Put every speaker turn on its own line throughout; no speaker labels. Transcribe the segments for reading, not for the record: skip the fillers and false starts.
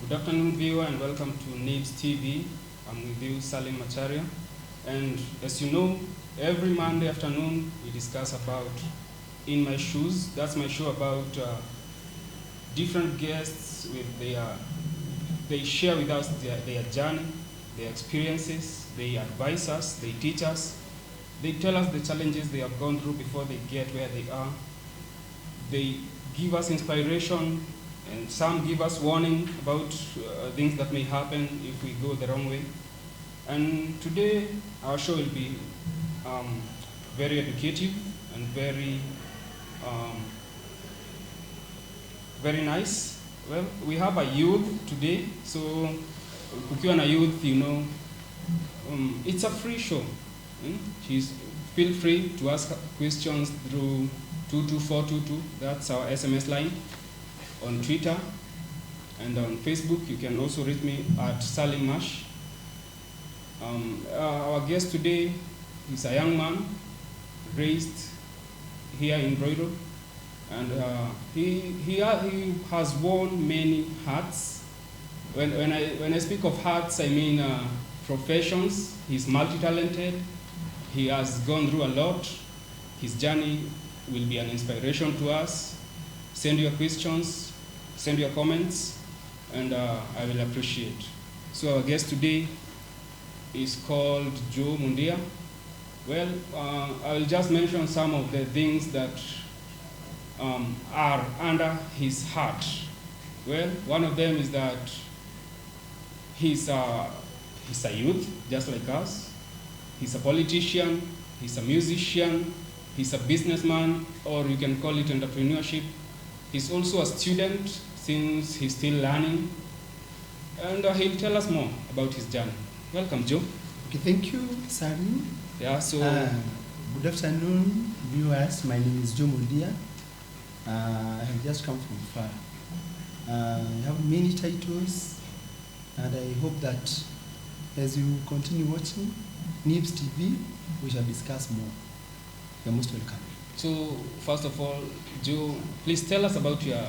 Good afternoon, viewer, and welcome to NIBS TV. I'm with you, Salim Macharia. And as you know, every Monday afternoon we discuss about In My Shoes. That's my show about different guests with they share with us their journey, their experiences, they advise us, they teach us, they tell us the challenges they have gone through before they get where they are. They give us inspiration, and some give us warning about things that may happen if we go the wrong way. And today, our show will be very educative and very nice. Well, we have a youth today, so ukiwa na youth, you know, it's a free show. Feel free to ask questions through 22422, that's our SMS line. On Twitter and on Facebook, you can also reach me at Salim Mash. Our guest today is a young man raised here in Roiro, and he has worn many hats. When I speak of hats, I mean professions. He's multi-talented. He has gone through a lot. His journey will be an inspiration to us. Send your questions, send your comments, and I will appreciate. So our guest today is called Joe Mundia. Well, I will just mention some of the things that are under his heart. Well, one of them is that he's a youth, just like us. He's a politician, he's a musician, he's a businessman, or you can call it entrepreneurship. He's also a student since he's still learning, and he'll tell us more about his journey. Welcome, Joe.
Okay, thank you, Salim.
Yeah, so
good afternoon, viewers. My name is Joe Mundia. I have just come from far. I have many titles, and I hope that as you continue watching NIBS TV, we shall discuss more. You're most welcome.
So, first of all, Joe, please tell us about your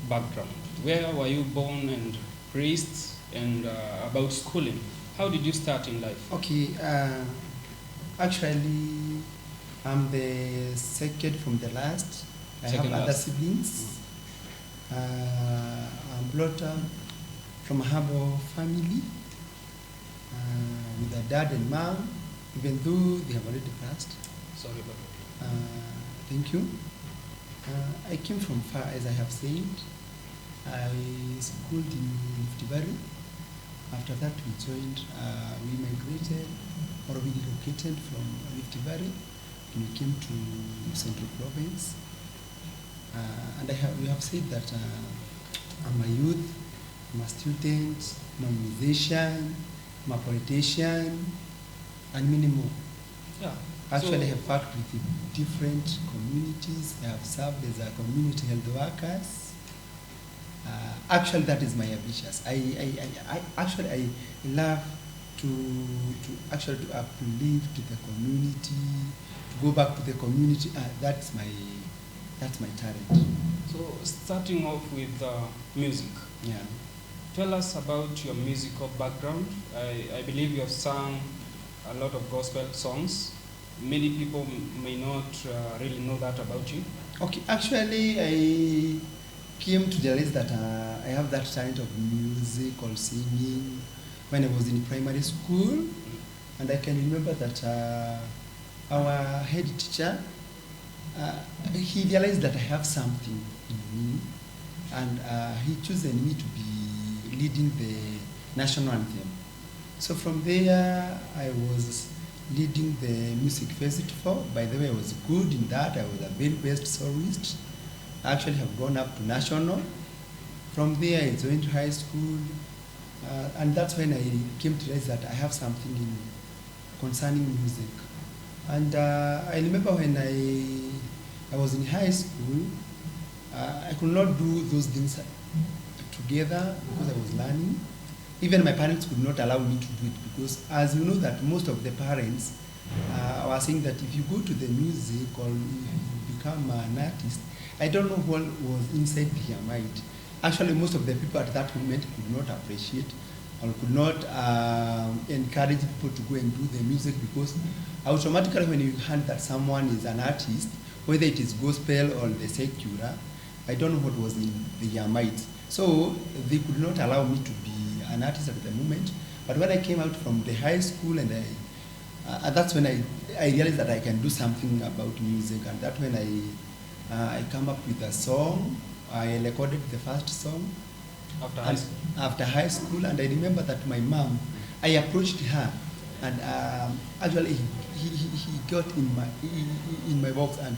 background. Where were you born and raised, and about schooling? How did you start in life?
Okay, actually, I'm the second from the last. I have other siblings. I'm brought up from a humble family with a dad and mom, even though they have already passed.
Sorry about that.
Thank you. I came from far, as I have said. I schooled in Rift Valley. After that, we migrated, or we relocated from Rift Valley, and we came to Central Province. And we have said that I'm a youth, I'm a student, I'm a musician, I'm a politician, and many more.
Yeah.
Actually, I have worked with different communities. I have served as a community health workers. Actually, that is my ambitious. I love to uplift to the community, to go back to the community. That's my talent.
So, starting off with music.
Yeah.
Tell us about your musical background. I believe you have sung a lot of gospel songs. Many people may not really know that about you.
Okay, actually, I came to realize that I have that talent of music or singing when I was in primary school. And I can remember that our head teacher, he realized that I have something in me, and he chosen me to be leading the national anthem. So from there, I was leading the music festival. By the way, I was good in that. I was a very best soloist. I actually have gone up to national. From there, I joined high school, and that's when I came to realize that I have something concerning music. And I remember when I was in high school, I could not do those things together because I was learning. Even my parents could not allow me to do it because, as you know, that most of the parents were saying that if you go to the music or if you become an artist, I don't know what was inside their mind. actually most of the people at that moment could not appreciate or could not encourage people to go and do the music, because automatically when you heard that someone is an artist, whether it is gospel or the secular, I don't know what was in their minds. So they could not allow me to be an artist at the moment. But when I came out from the high school, and that's when I realized that I can do something about music, and that's when I come up with a song. I recorded the first song after high school, and I remember that my mom, I approached her, and actually he got in my box, and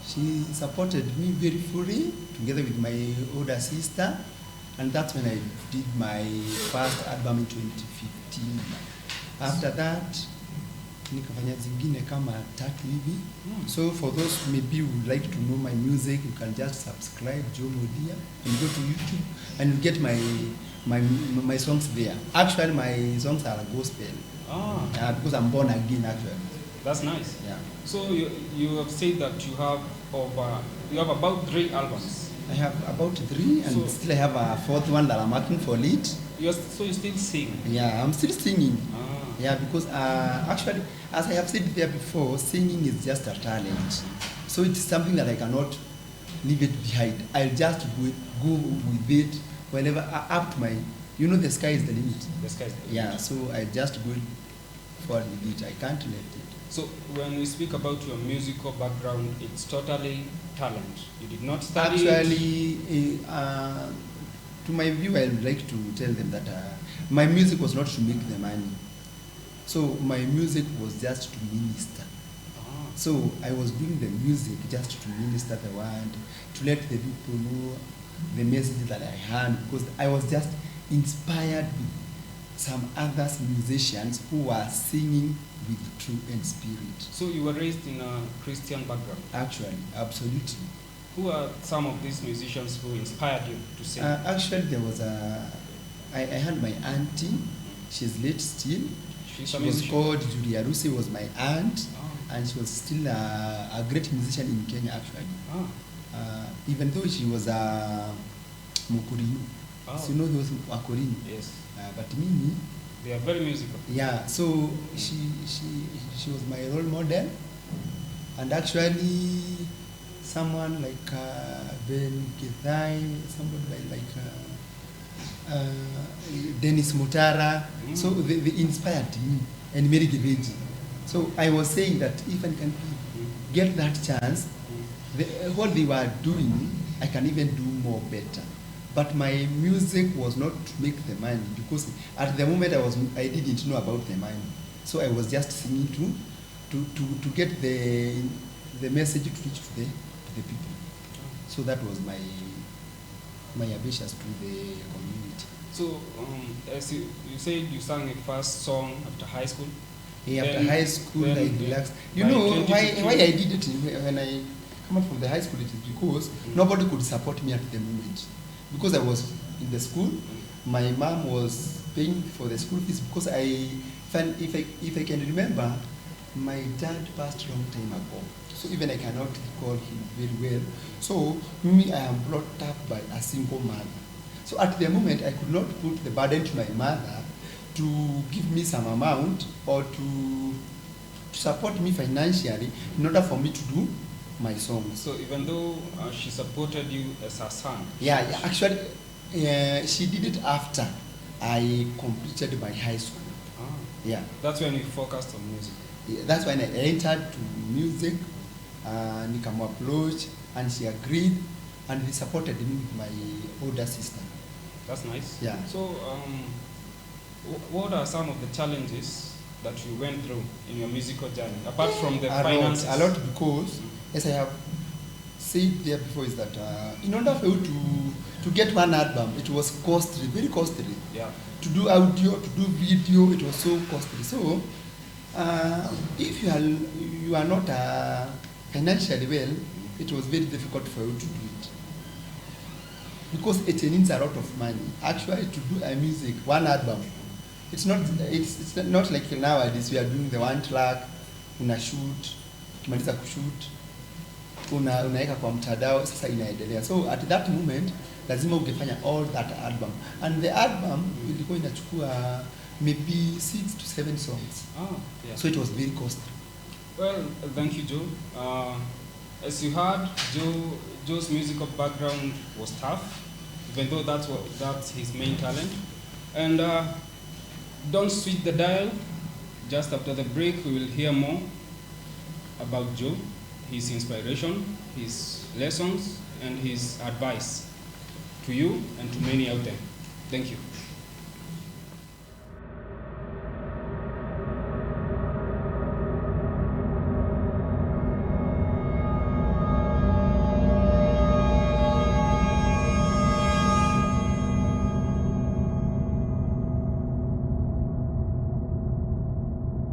she supported me very fully together with my older sister, and that's when I did my first album in 2015. After that, nikafanya zingine kama 3 hivi. So for those maybe who would like to know my music, you can just subscribe Joe Mundia and go to YouTube and you get my songs there. Actually, my songs are gospel. Because I'm born again actually.
That's nice.
Yeah.
So you have said that you have about 3 albums.
I have about 3, and so still I have a 4th one that I'm working for it.
So you still sing?
Yeah, I'm still singing. Yeah, because actually, as I have said there before, singing is just a talent. So it's something that I cannot leave it behind. I'll just go with it whenever, up to my, the sky is the limit.
The sky is the limit.
Yeah, so I just go forward with it. I can't let it.
So when we speak about your musical background, it's totally talent. You did not study
Actually, to my view, I would like to tell them that my music was not to make the money. So my music was just to minister. So I was doing the music just to minister the word, to let the people know the message that I had, because I was just inspired with some other musicians who were singing with truth and spirit.
So you were raised in a Christian background?
Actually, absolutely.
Who are some of these musicians who inspired you to sing?
Actually, there was I had my auntie. She's late still. She was called Julia Rusi, was my aunt, and she was still a great musician in Kenya actually. Even though she was a Mukurinu. So you know those Wakorinu?
Yes.
But Mimi,
they are very musical.
Yeah, so she was my role model, and actually someone like Ben Kithai, somebody like Dennis Mutara. So they inspired me and Mary Giveji. So I was saying that if I can get that chance, what they were doing, I can even do more better. But my music was not to make the money, because at the moment I didn't know about the money. So I was just singing to get the message to reach to the people. So that was my ambitions to the community.
So as you said, you sang your first song after high school?
Yeah, after high school I relaxed. You know why I did it when I come out from the high school? It is because nobody could support me at the moment. Because I was in the school, my mom was paying for the school fees, because if I can remember, my dad passed a long time ago. So even I cannot recall him very well. So me, I am brought up by a single mother. So at the moment, I could not put the burden to my mother to give me some amount or to support me financially in order for me to do my songs.
So even though she supported you as her son?
Yeah, actually, she did it after I completed my high school. Yeah.
That's when you focused on music?
Yeah, that's when I entered to music, Nikam approach, and she agreed, and he supported me with my older sister.
That's nice.
Yeah.
So what are some of the challenges that you went through in your musical journey, apart from the finances?
A lot, because as I have said there before, is that in order for you to get one album, it was costly, very costly.
Yeah.
To do audio, to do video, it was so costly. So if you are not financially well, it was very difficult for you to do it, because it needs a lot of money. Actually, to do a music, one album, it's not like nowadays we are doing the one track, una shoot, ukimaliza kushoot, unaweka kwa mtandao, sasa inaendelea. So at that moment, lazima ungefanya all that album, and the album ilikuwa inachukua maybe 6 to 7 songs.
Yeah.
So it was very costly.
Well, thank you, Joe. As you heard, Joe's musical background was tough, even though that's his main talent. And don't switch the dial. Just after the break, we will hear more about Joe, his inspiration, his lessons, and his advice to you and to many out there. Thank you.